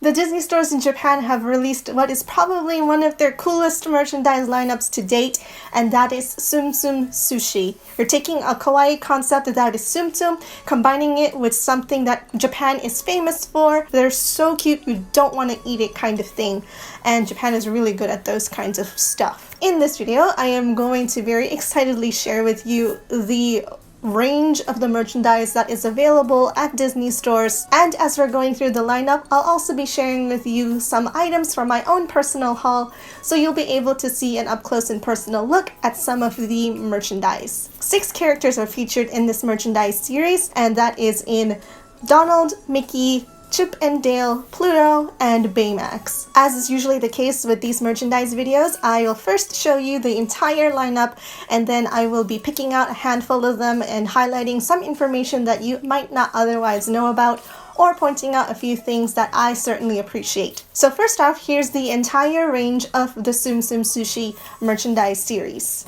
The Disney stores in Japan have released what is probably one of their coolest merchandise lineups to date, and that is Tsum Tsum Sushi. You're taking a kawaii concept that is Tsum Tsum, combining it with something that Japan is famous for. They're so cute, you don't want to eat it kind of thing, and Japan is really good at those kinds of stuff. In this video, I am going to very excitedly share with you the range of the merchandise that is available at Disney stores, and as we're going through the lineup, I'll also be sharing with you some items from my own personal haul, so you'll be able to see an up-close and personal look at some of the merchandise. 6 characters are featured in this merchandise series, and that is in Donald, Mickey, Chip and Dale, Pluto, and Baymax. As is usually the case with these merchandise videos, I will first show you the entire lineup, and then I will be picking out a handful of them and highlighting some information that you might not otherwise know about, or pointing out a few things that I certainly appreciate. So first off, here's the entire range of the Tsum Tsum Sushi merchandise series.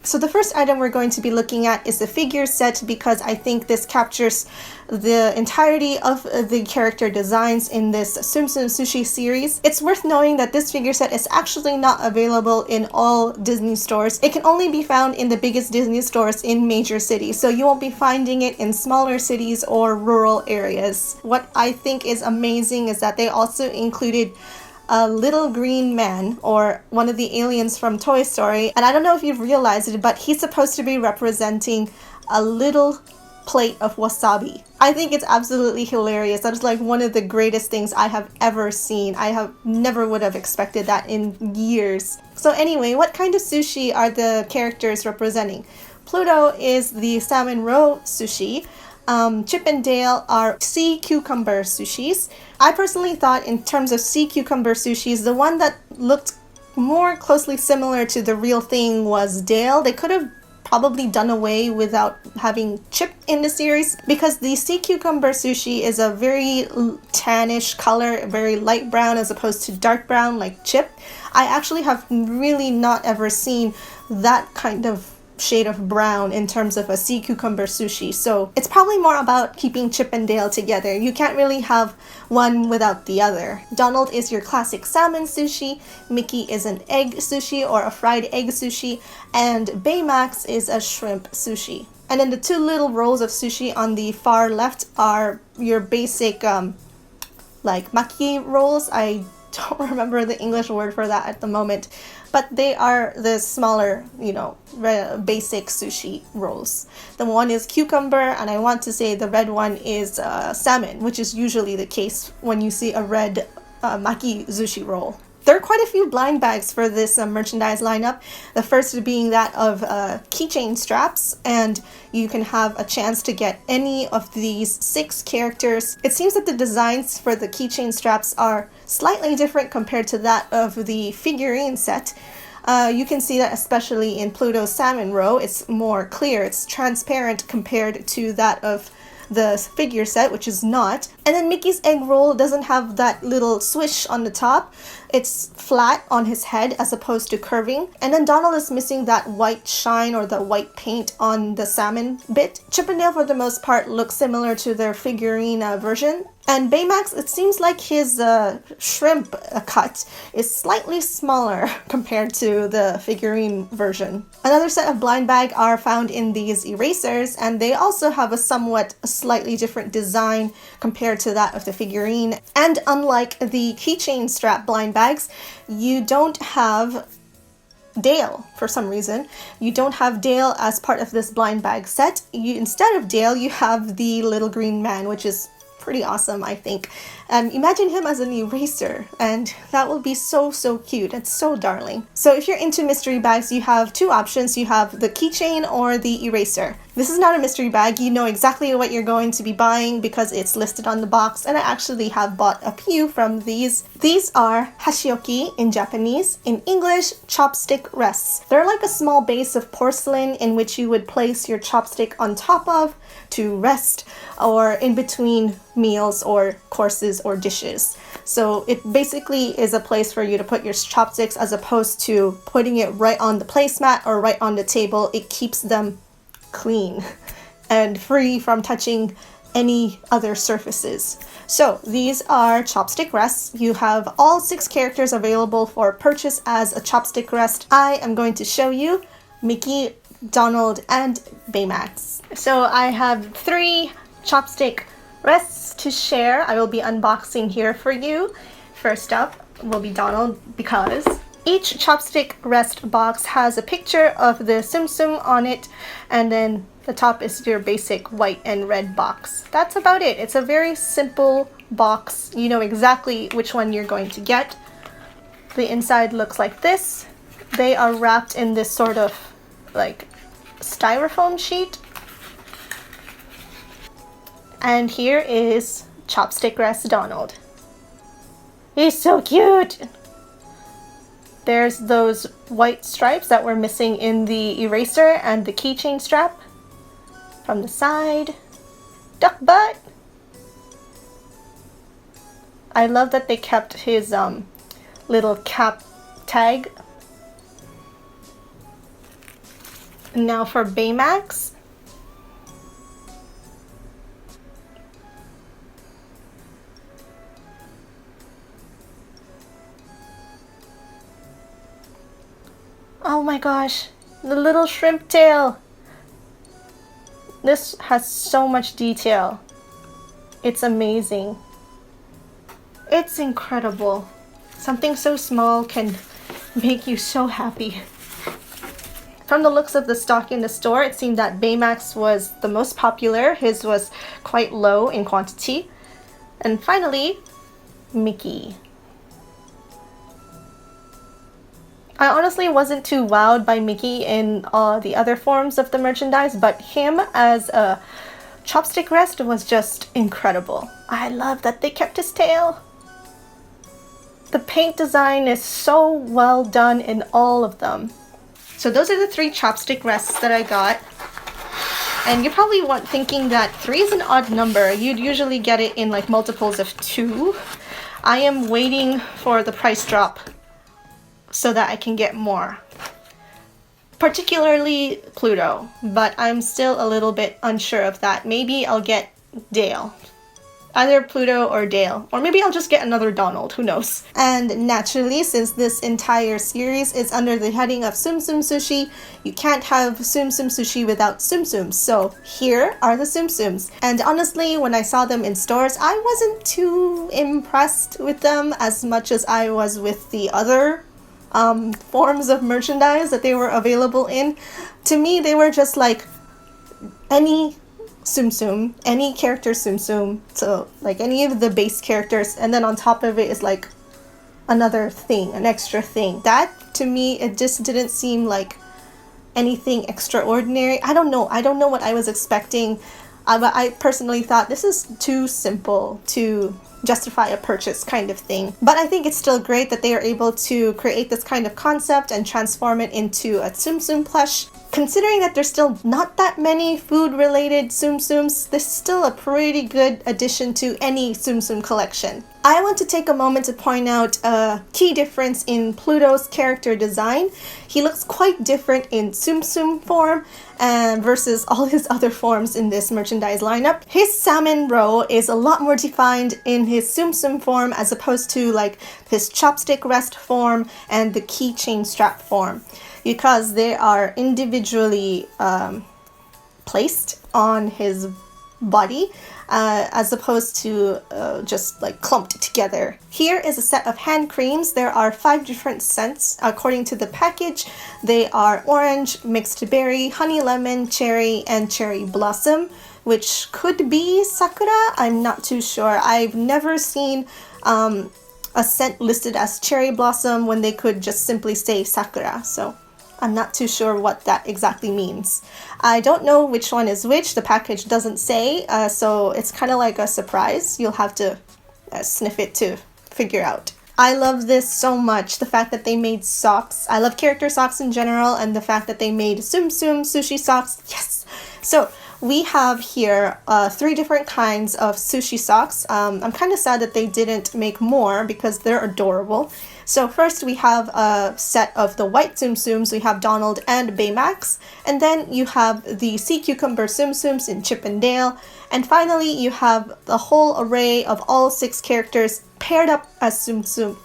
So the first item we're going to be looking at is the figure set, because I think this captures the entirety of the character designs in this Tsum Tsum Sushi series. It's worth knowing that this figure set is actually not available in all Disney stores. It can only be found in the biggest Disney stores in major cities, so you won't be finding it in smaller cities or rural areas. What I think is amazing is that they also included a little green man, or one of the aliens from Toy Story, and I don't know if you've realized it, but he's supposed to be representing a little plate of wasabi. I think it's absolutely hilarious. That is like one of the greatest things I have ever seen. I never would have expected that in years. So anyway, what kind of sushi are the characters representing? Pluto is the salmon roe sushi. Chip and Dale are sea cucumber sushis. I personally thought, in terms of sea cucumber sushis, the one that looked more closely similar to the real thing was Dale. They could have probably done away without having Chip in the series, because the sea cucumber sushi is a very tannish color, very light brown as opposed to dark brown like Chip. I actually have really not ever seen that kind of shade of brown in terms of a sea cucumber sushi, so it's probably more about keeping Chip and Dale together. You can't really have one without the other. Donald is your classic salmon sushi, Mickey is an egg sushi or a fried egg sushi, and Baymax is a shrimp sushi. And then the 2 little rolls of sushi on the far left are your basic like maki rolls. I don't remember the English word for that at the moment, but they are the smaller, basic sushi rolls. The one is cucumber, and I want to say the red one is salmon, which is usually the case when you see a red maki sushi roll. There are quite a few blind bags for this merchandise lineup, the first being that of Keychain Straps, and you can have a chance to get any of these 6 characters. It seems that the designs for the Keychain Straps are slightly different compared to that of the figurine set. You can see that especially in Pluto's salmon roe, it's more clear, it's transparent compared to that of the figure set, which is not. And then Mickey's egg roll doesn't have that little swish on the top. It's flat on his head as opposed to curving. And then Donald is missing that white shine or the white paint on the salmon bit. Chip and Dale, for the most part, look similar to their figurine version. And Baymax, it seems like his shrimp cut is slightly smaller compared to the figurine version. Another set of blind bag are found in these erasers, and they also have a somewhat slightly different design compared to that of the figurine. And unlike the Keychain Strap blind bags, you don't have Dale for some reason. You don't have Dale as part of this blind bag set. Instead of Dale, you have the little green man, which is pretty awesome, I think. And imagine him as an eraser, and that will be so cute. It's so darling. So if you're into mystery bags, you have two options. You have the keychain or the eraser. This is not a mystery bag. You know exactly what you're going to be buying because it's listed on the box, and I actually have bought a few from these. These are hashioki in Japanese, in English, chopstick rests. They're like a small base of porcelain in which you would place your chopstick on top of to rest, or in between meals or courses or dishes. So it basically is a place for you to put your chopsticks as opposed to putting it right on the placemat or right on the table. It keeps them clean and free from touching any other surfaces. So these are chopstick rests. You have all 6 characters available for purchase as a chopstick rest. I am going to show you Mickey, Donald, and Baymax. So I have 3 chopstick rests to share. I will be unboxing here for you. First up will be Donald, because each chopstick rest box has a picture of the Tsum Tsum on it, and then the top is your basic white and red box. That's about it. It's a very simple box. You know exactly which one you're going to get. The inside looks like this. They are wrapped in this sort of like styrofoam sheet. And here is Chopstick Rest Donald. He's so cute! There's those white stripes that were missing in the eraser and the keychain strap. From the side, duck butt! I love that they kept his little cap tag. Now for Baymax. Oh my gosh, the little shrimp tail. This has so much detail. It's amazing. It's incredible. Something so small can make you so happy. From the looks of the stock in the store, it seemed that Baymax was the most popular. His was quite low in quantity. And finally, Mickey. I honestly wasn't too wowed by Mickey in the other forms of the merchandise, but him as a chopstick rest was just incredible. I love that they kept his tail. The paint design is so well done in all of them. So those are the 3 chopstick rests that I got. And you're probably thinking that 3 is an odd number. You'd usually get it in like multiples of 2. I am waiting for the price drop so that I can get more. Particularly Pluto, but I'm still a little bit unsure of that. Maybe I'll get Dale. Either Pluto or Dale. Or maybe I'll just get another Donald, who knows. And naturally, since this entire series is under the heading of Tsum Tsum Sushi, you can't have Tsum Tsum Sushi without Tsum Tsums. So here are the Tsum Tsums. And honestly, when I saw them in stores, I wasn't too impressed with them as much as I was with the other forms of merchandise that they were available in. To me, they were just like any Tsum Tsum, any character Tsum Tsum, so like any of the base characters, and then on top of it is like another thing, an extra thing. That, to me, it just didn't seem like anything extraordinary. I don't know what I was expecting, but I personally thought this is too simple to justify a purchase kind of thing. But I think it's still great that they are able to create this kind of concept and transform it into a Tsum Tsum plush. Considering that there's still not that many food-related Tsum Tsums, this is still a pretty good addition to any Tsum Tsum collection. I want to take a moment to point out a key difference in Pluto's character design. He looks quite different in Tsum Tsum form versus all his other forms in this merchandise lineup. His salmon row is a lot more defined in his Tsum Tsum form as opposed to like his chopstick rest form and the keychain strap form, because they are individually placed on his body as opposed to just like clumped together. Here is a set of hand creams. There are 5 different scents according to the package. They are orange, mixed berry, honey lemon, cherry, and cherry blossom, which could be sakura. I'm not too sure. I've never seen a scent listed as cherry blossom when they could just simply say sakura, so I'm not too sure what that exactly means. I don't know which one is which. The package doesn't say, so it's kind of like a surprise. You'll have to sniff it to figure out. I love this so much. The fact that they made socks. I love character socks in general, and the fact that they made Tsum Tsum Sushi socks. Yes! So we have here 3 different kinds of sushi socks. I'm kind of sad that they didn't make more because they're adorable. So first we have a set of the white Tsum Tsums. We have Donald and Baymax. And then you have the sea cucumber Tsum Tsums in Chip and Dale. And finally you have the whole array of all 6 characters paired up as Tsum Tsum,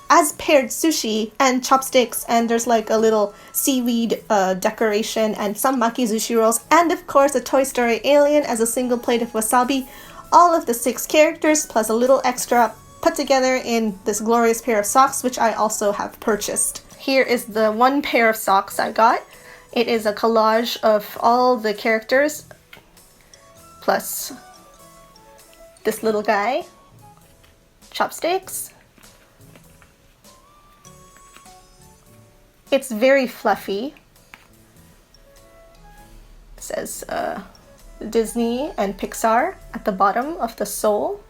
as paired sushi and chopsticks, and there's like a little seaweed decoration and some makizushi rolls, and of course a Toy Story alien as a single plate of wasabi. All of the 6 characters plus a little extra put together in this glorious pair of socks, which I also have purchased. Here is the one pair of socks I got. It is a collage of all the characters plus this little guy, chopsticks. It's very fluffy. It says Disney and Pixar at the bottom of the sole.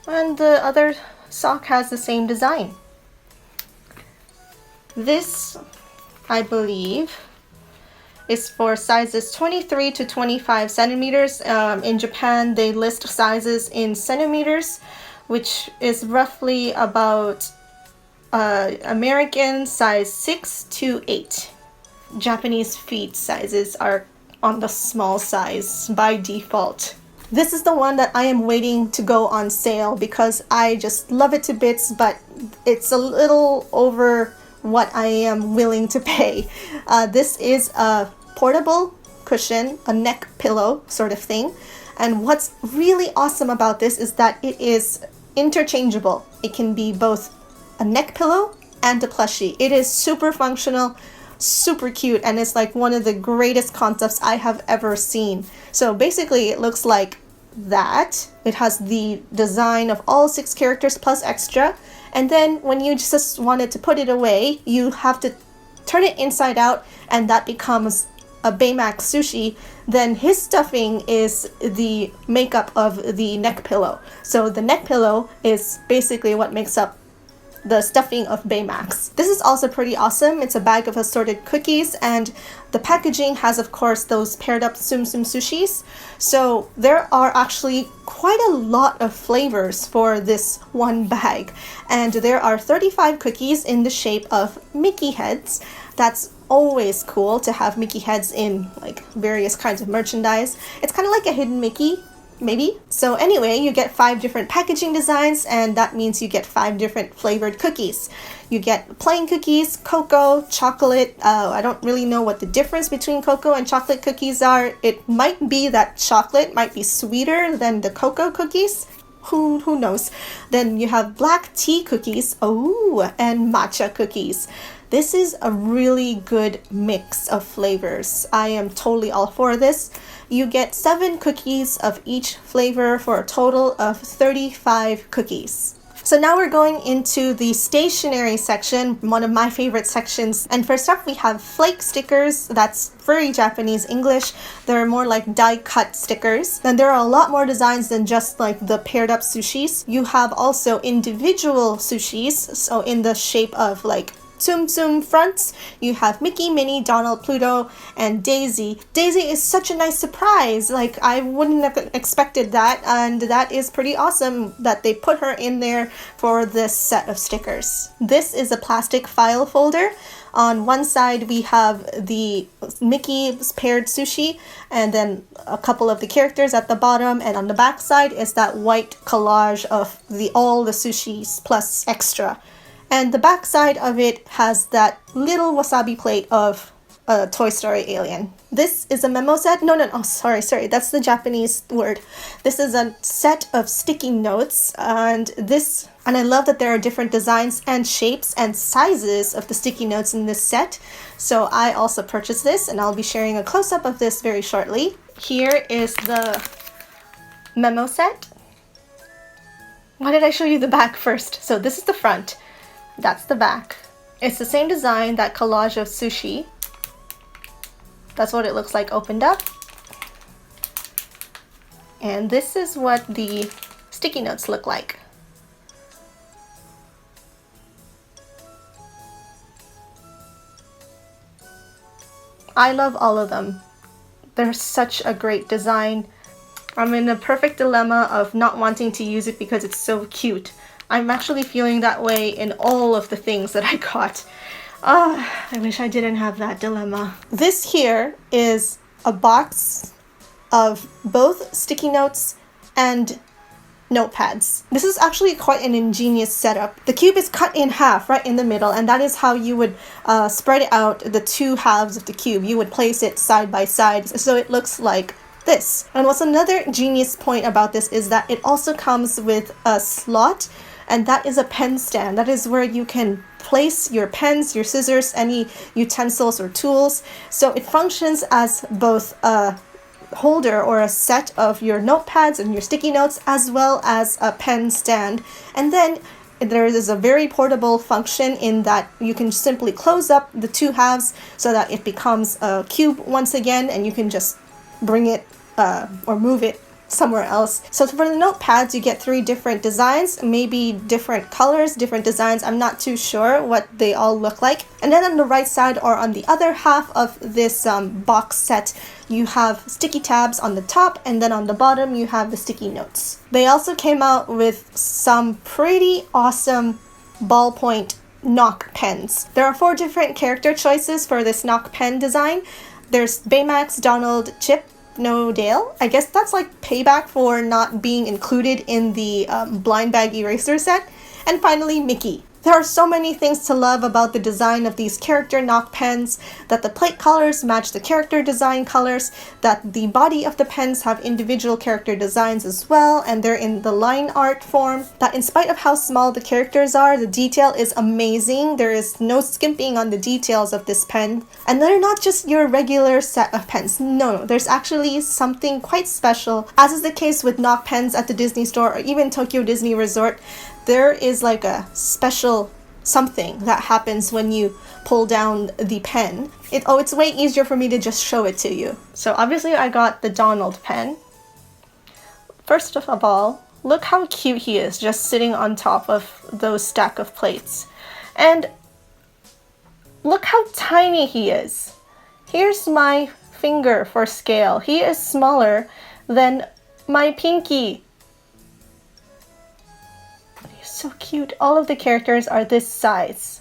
And the other sock has the same design. This, I believe, is for sizes 23 to 25 centimeters. In Japan, they list sizes in centimeters, which is roughly about American size 6 to 8. Japanese feet sizes are on the small size by default. This is the one that I am waiting to go on sale because I just love it to bits, but it's a little over what I am willing to pay. This is a portable cushion, a neck pillow sort of thing. And what's really awesome about this is that it is interchangeable. It can be both a neck pillow and a plushie. It is super functional, super cute, and it's like one of the greatest concepts I have ever seen. So basically it looks like that. It has the design of all 6 characters plus extra, and then when you just wanted to put it away, you have to turn it inside out, and that becomes a Baymax sushi. Then his stuffing is the makeup of the neck pillow. So the neck pillow is basically what makes up the stuffing of Baymax. This is also pretty awesome. It's a bag of assorted cookies, and the packaging has, of course, those paired up Tsum Tsum Sushis. So there are actually quite a lot of flavors for this one bag, and there are 35 cookies in the shape of Mickey heads. That's always cool to have Mickey heads in like various kinds of merchandise. It's kind of like a hidden Mickey, maybe. So anyway, you get 5 different packaging designs, and that means you get 5 different flavored cookies. You get plain cookies, cocoa, chocolate. I don't really know what the difference between cocoa and chocolate cookies are. It might be that chocolate might be sweeter than the cocoa cookies. Who knows? Then you have black tea cookies, and matcha cookies. This is a really good mix of flavors. I am totally all for this. You get 7 cookies of each flavor for a total of 35 cookies. So now we're going into the stationery section, one of my favorite sections. And first up, we have flake stickers. That's very Japanese English. They're more like die-cut stickers. And there are a lot more designs than just like the paired up sushis. You have also individual sushis, so in the shape of like Tsum Tsum fronts. You have Mickey, Minnie, Donald, Pluto, and Daisy. Daisy is such a nice surprise. Like, I wouldn't have expected that, and that is pretty awesome that they put her in there for this set of stickers. This is a plastic file folder. On one side we have the Mickey's paired sushi, and then a couple of the characters at the bottom, and on the back side is that white collage of all the sushis plus extra. And the back side of it has that little wasabi plate of a Toy Story alien. This is a memo set. No, oh, sorry, that's the Japanese word. This is a set of sticky notes, and I love that there are different designs and shapes and sizes of the sticky notes in this set. So I also purchased this, and I'll be sharing a close-up of this very shortly. Here is the memo set. Why did I show you the back first? So this is the front. That's the back. It's the same design, that collage of sushi. That's what it looks like opened up. And this is what the sticky notes look like. I love all of them. They're such a great design. I'm in a perfect dilemma of not wanting to use it because it's so cute. I'm actually feeling that way in all of the things that I got. I wish I didn't have that dilemma. This here is a box of both sticky notes and notepads. This is actually quite an ingenious setup. The cube is cut in half right in the middle, and that is how you would spread out the two halves of the cube. You would place it side by side so it looks like this. And what's another genius point about this is that it also comes with a slot, and that is a pen stand. That is where you can place your pens, your scissors, any utensils or tools. So it functions as both a holder or a set of your notepads and your sticky notes, as well as a pen stand. And then there is a very portable function in that you can simply close up the two halves so that it becomes a cube once again, and you can just bring it or move it somewhere else. So for the notepads, you get 3 different designs, maybe different colors, different designs. I'm not too sure what they all look like. And then on the right side, or on the other half of this box set, you have sticky tabs on the top, and then on the bottom you have the sticky notes. They also came out with some pretty awesome ballpoint knock pens. There are 4 different character choices for this knock pen design. There's Baymax, Donald, Chip, No Dale. I guess that's like payback for not being included in the blind bag eraser set. And finally, Mickey. There are so many things to love about the design of these character knock pens, that the plate colors match the character design colors, that the body of the pens have individual character designs as well, and they're in the line art form, that in spite of how small the characters are, the detail is amazing. There is no skimping on the details of this pen. And they're not just your regular set of pens. No, there's actually something quite special. As is the case with knock pens at the Disney store or even Tokyo Disney Resort, there is like a special something that happens when you pull down the pen. It's way easier for me to just show it to you. So obviously I got the Donald pen. First of all, look how cute he is just sitting on top of those stack of plates. And look how tiny he is. Here's my finger for scale. He is smaller than my pinky. So cute. All of the characters are this size.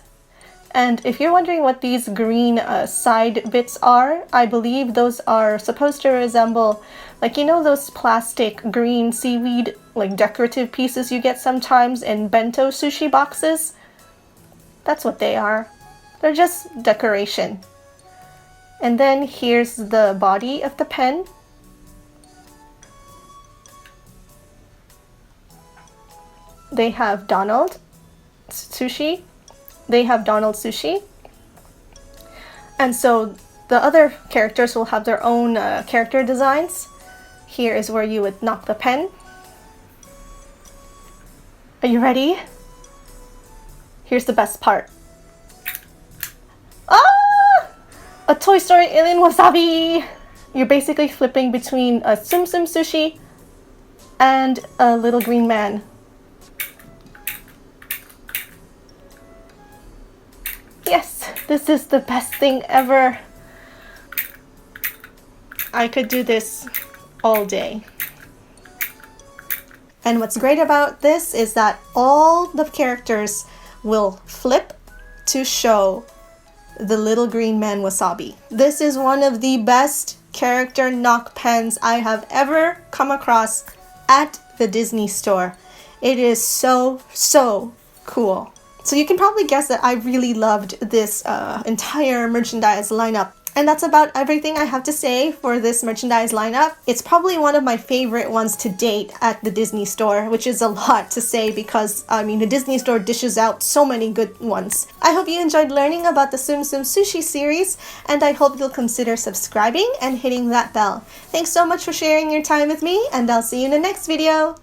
And if you're wondering what these green side bits are, I believe those are supposed to resemble, like, you know, those plastic green seaweed, like, decorative pieces you get sometimes in bento sushi boxes? That's what they are. They're just decoration. And then here's the body of the pen. They have Donald Sushi. They have Donald Sushi. And so the other characters will have their own character designs. Here is where you would knock the pen. Are you ready? Here's the best part. Ah! A Toy Story alien Wasabi! You're basically flipping between a Tsum Tsum Sushi and a little green man. Yes, this is the best thing ever. I could do this all day. And what's great about this is that all the characters will flip to show the little green man Wasabi. This is one of the best character knock pens I have ever come across at the Disney store. It is so cool. So you can probably guess that I really loved this entire merchandise lineup. And that's about everything I have to say for this merchandise lineup. It's probably one of my favorite ones to date at the Disney store, which is a lot to say because, I mean, the Disney store dishes out so many good ones. I hope you enjoyed learning about the Tsum Tsum Sushi series, and I hope you'll consider subscribing and hitting that bell. Thanks so much for sharing your time with me, and I'll see you in the next video.